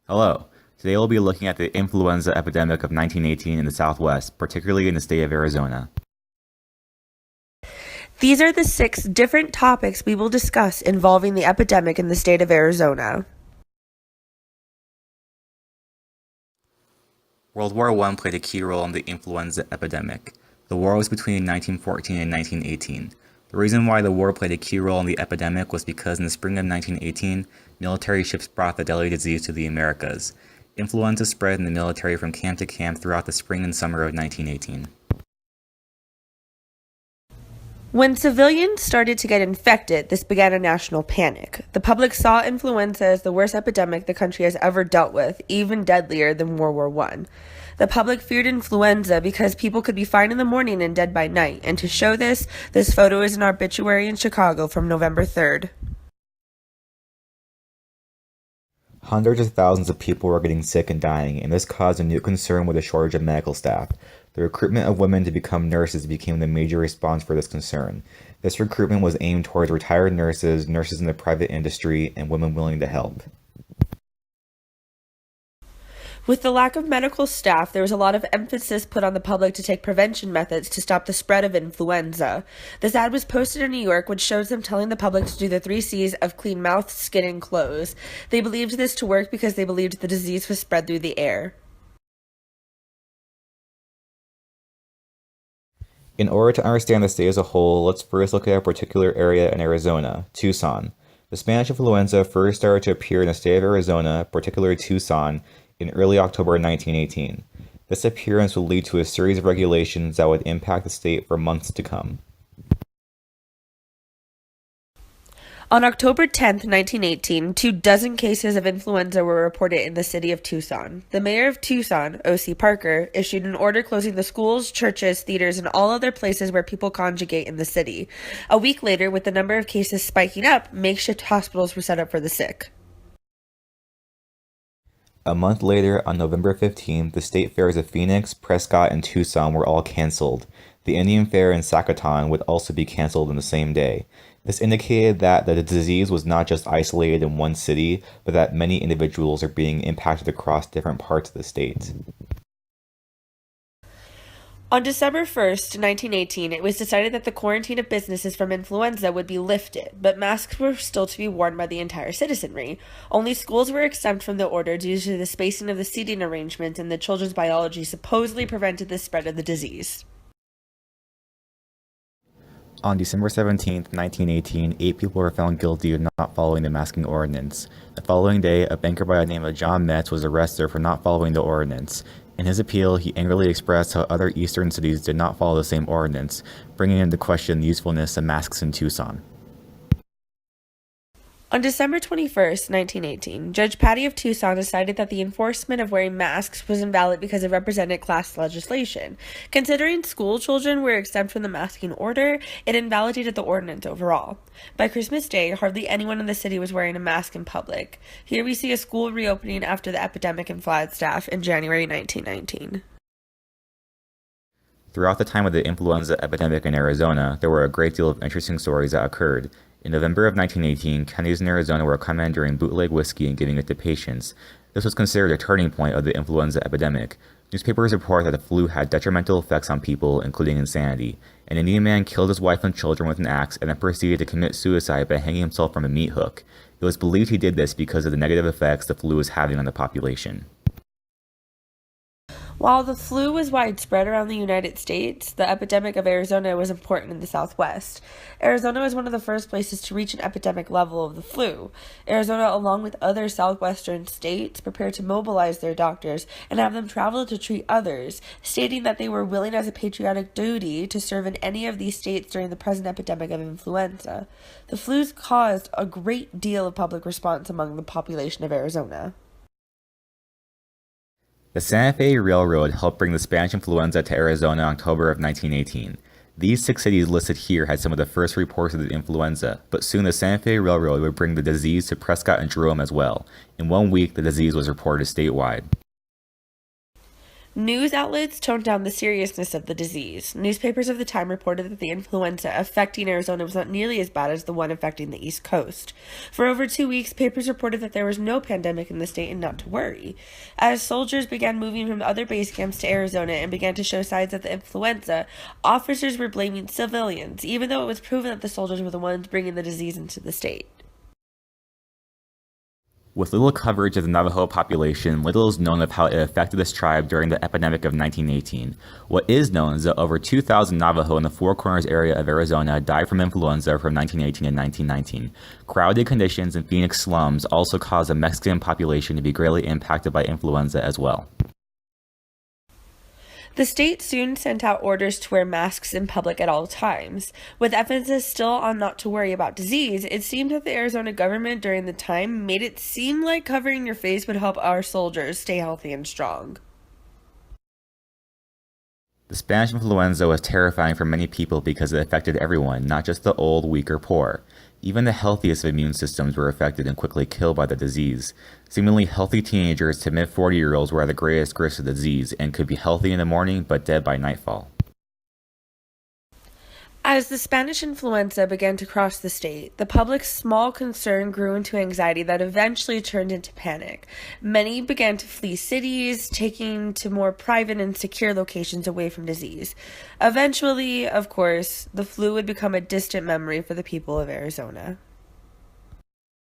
Hello. Today we'll be looking at the influenza epidemic of 1918 in the Southwest, particularly in the state of Arizona. These are the 6 different topics we will discuss involving the epidemic in the state of Arizona. World War I played a key role in the influenza epidemic. The war was between 1914 and 1918. The reason why the war played a key role in the epidemic was because in the spring of 1918, military ships brought the deadly disease to the Americas. Influenza spread in the military from camp to camp throughout the spring and summer of 1918. When civilians started to get infected, this began a national panic. The public saw influenza as the worst epidemic the country has ever dealt with, even deadlier than World War I. The public feared influenza because people could be fine in the morning and dead by night, and to show this photo is an obituary in Chicago from November 3rd. Hundreds of thousands of people were getting sick and dying, and this caused a new concern with a shortage of medical staff. The recruitment of women to become nurses became the major response for this concern. This recruitment was aimed towards retired nurses, nurses in the private industry, and women willing to help. With the lack of medical staff, there was a lot of emphasis put on the public to take prevention methods to stop the spread of influenza. This ad was posted in New York, which shows them telling the public to do the 3 C's of clean mouth, skin, and clothes. They believed this to work because they believed the disease was spread through the air. In order to understand the state as a whole, let's first look at a particular area in Arizona, Tucson. The Spanish influenza first started to appear in the state of Arizona, particularly Tucson, in early October 1918. This appearance would lead to a series of regulations that would impact the state for months to come. On October 10, 1918, 24 cases of influenza were reported in the city of Tucson. The mayor of Tucson, O.C. Parker, issued an order closing the schools, churches, theaters, and all other places where people congregate in the city. A week later, with the number of cases spiking up, makeshift hospitals were set up for the sick. A month later, on November 15th, the state fairs of Phoenix, Prescott, and Tucson were all canceled. The Indian Fair in Sacaton would also be canceled on the same day. This indicated that the disease was not just isolated in one city, but that many individuals are being impacted across different parts of the state. On December 1st, 1918, it was decided that the quarantine of businesses from influenza would be lifted, but masks were still to be worn by the entire citizenry. Only schools were exempt from the order due to the spacing of the seating arrangement, and the children's biology supposedly prevented the spread of the disease. On December 17, 1918, 8 people were found guilty of not following the masking ordinance. The following day, a banker by the name of John Metz was arrested for not following the ordinance. In his appeal, he angrily expressed how other eastern cities did not follow the same ordinance, bringing into question the usefulness of masks in Tucson. On December 21st, 1918, Judge Patty of Tucson decided that the enforcement of wearing masks was invalid because it represented class legislation. Considering school children were exempt from the masking order, it invalidated the ordinance overall. By Christmas Day, hardly anyone in the city was wearing a mask in public. Here we see a school reopening after the epidemic in Flagstaff in January 1919. Throughout the time of the influenza epidemic in Arizona, there were a great deal of interesting stories that occurred. In November of 1918, counties in Arizona were commandeering bootleg whiskey and giving it to patients. This was considered a turning point of the influenza epidemic. Newspapers report that the flu had detrimental effects on people, including insanity. An Indian man killed his wife and children with an axe and then proceeded to commit suicide by hanging himself from a meat hook. It was believed he did this because of the negative effects the flu was having on the population. While the flu was widespread around the United States, the epidemic of Arizona was important in the Southwest. Arizona was one of the first places to reach an epidemic level of the flu. Arizona, along with other southwestern states, prepared to mobilize their doctors and have them travel to treat others, stating that they were willing as a patriotic duty to serve in any of these states during the present epidemic of influenza. The flu caused a great deal of public response among the population of Arizona. The Santa Fe Railroad helped bring the Spanish influenza to Arizona in October of 1918. These 6 cities listed here had some of the first reports of the influenza, but soon the Santa Fe Railroad would bring the disease to Prescott and Jerome as well. In 1 week, the disease was reported statewide. News outlets toned down the seriousness of the disease. Newspapers of the time reported that the influenza affecting Arizona was not nearly as bad as the one affecting the East Coast. For over 2 weeks, papers reported that there was no pandemic in the state and not to worry. As soldiers began moving from other base camps to Arizona and began to show signs of the influenza, officers were blaming civilians, even though it was proven that the soldiers were the ones bringing the disease into the state. With little coverage of the Navajo population, little is known of how it affected this tribe during the epidemic of 1918. What is known is that over 2,000 Navajo in the Four Corners area of Arizona died from influenza from 1918 and 1919. Crowded conditions in Phoenix slums also caused the Mexican population to be greatly impacted by influenza as well. The state soon sent out orders to wear masks in public at all times. With emphasis still on not to worry about disease, it seemed that the Arizona government during the time made it seem like covering your face would help our soldiers stay healthy and strong. The Spanish influenza was terrifying for many people because it affected everyone, not just the old, weak, or poor. Even the healthiest of immune systems were affected and quickly killed by the disease. Seemingly healthy teenagers to mid-40-year-olds were at the greatest risk of the disease and could be healthy in the morning but dead by nightfall. As the Spanish influenza began to cross the state, the public's small concern grew into anxiety that eventually turned into panic. Many began to flee cities, taking to more private and secure locations away from disease. Eventually, of course, the flu would become a distant memory for the people of Arizona.